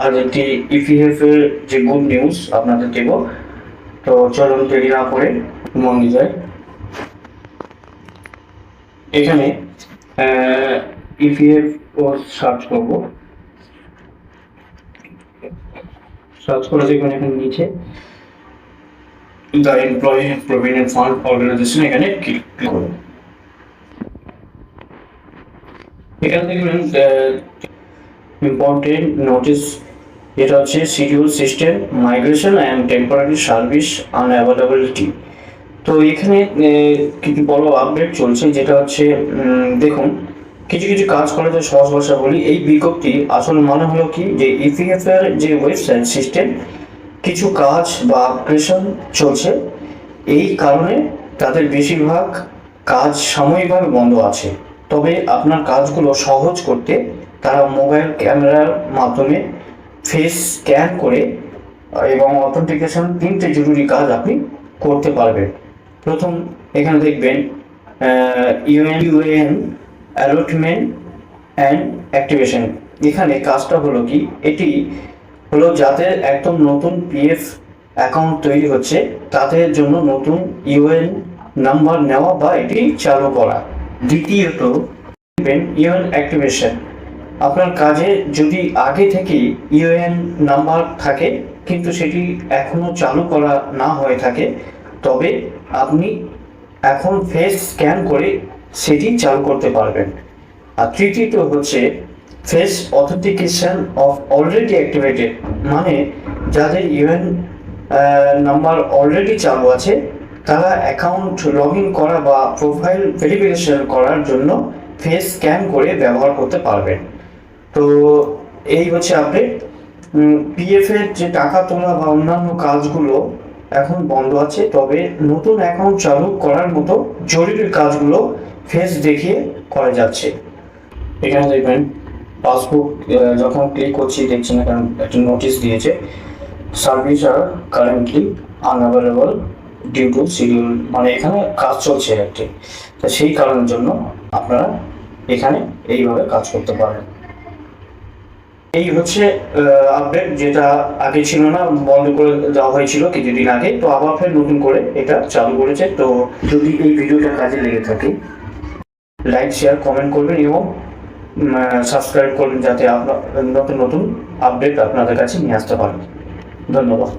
আর একটি ইপিএফ এর যে গুড নিউজ আপনাদের দেব। তো চলুন দেরি না করে মনে যায়। এখানে ইপিএফ ও সার্চ করব। সার্চ করে দেখুন এখানে নিচে the Employee Provident Fund Organisation, এখানে ক্লিক করুন। এখানে দেখবেন ইম্পর্টেন্ট নোটিস, এটা হচ্ছে schedule system migration and temporary service unavailability. তো এখানে কিছু বড় আপডেট চলছে, যেটা হচ্ছে দেখুন কিছু কিছু কাজ করা যায় সহজ ভাষা বলি। এই বিজ্ঞপ্তি আসলে মানে হলো কি, যে ইপিএফ এর যে ওয়েবসাইট সিস্টেম কিছু কাজ বা আপগ্রেশন চলছে, এই কারণে তাদের বেশিরভাগ কাজ সাময়িকভাবে বন্ধ আছে। তবে আপনার কাজগুলো সহজ করতে তারা মোবাইল ক্যামেরার মাধ্যমে ফেস স্ক্যান করে এবং অথেন্টিকেশন, তিনটে জরুরি কাজ আপনি করতে পারবেন। প্রথম এখানে দেখবেন ইউএন অ্যালটমেন্ট অ্যান্ড অ্যাক্টিভেশন। এখানে কাজটা হলো কি, এটি হলো যাদের একদম নতুন পিএফ অ্যাকাউন্ট তৈরি হচ্ছে তাদের জন্য নতুন ইউএন নাম্বার নেওয়া বা এটি চালু করা। দ্বিতীয়ত ইউএন অ্যাক্টিভেশন, আপনার কাজে যদি আগে থেকে ইউএন নাম্বার থাকে কিন্তু সেটি এখনো চালু করা না হয়ে থাকে, তবে আপনি এখন ফেস স্ক্যান করে সেটি চালু করতে পারবেন। আর তৃতীয়ত হচ্ছে face authentication of already activated, মানে যাদের ইউএন নাম্বার অলরেডি চালু আছে তারা অ্যাকাউন্ট লগ ইন করা বা প্রোফাইল ভেরিফিকেশন করার জন্য ফেস স্ক্যান করে ব্যবহার করতে পারবেন। তো এই হচ্ছে আপডেট। পিএফ এর যে টাকা তোলা বা অন্যান্য কাজগুলো এখন বন্ধ আছে, তবে নতুন অ্যাকাউন্ট চালু করার মতো জরুরি কাজগুলো ফেস দেখিয়ে করা যাচ্ছে। এখানে দেখবেন পাসবুক যখন ক্লিক করছি দেখছি না, কারণ একটা নোটিশ দিয়েছে সার্ভিস আর currently unavailable due to schedule, মানে এখানে কাজ চলছে একটি, তো সেই কারণের জন্য আপনারা এখানে এইভাবে কাজ করতে পারেন। এই হচ্ছে আপডেট, যেটা আগে ছিল না, বন্ধ করে দেওয়া হয়েছিল কিছুদিন আগে, তো আবার ফের নতুন করে এটা চালু করেছে। তো যদি এই ভিডিওটা কাজে লেগে থাকে লাইক শেয়ার কমেন্ট করবেন এবং সাবস্ক্রাইব করবেন, যাতে আপনার নতুন নতুন আপডেট আপনাদের কাছে নিয়ে আসতে পারেন। ধন্যবাদ।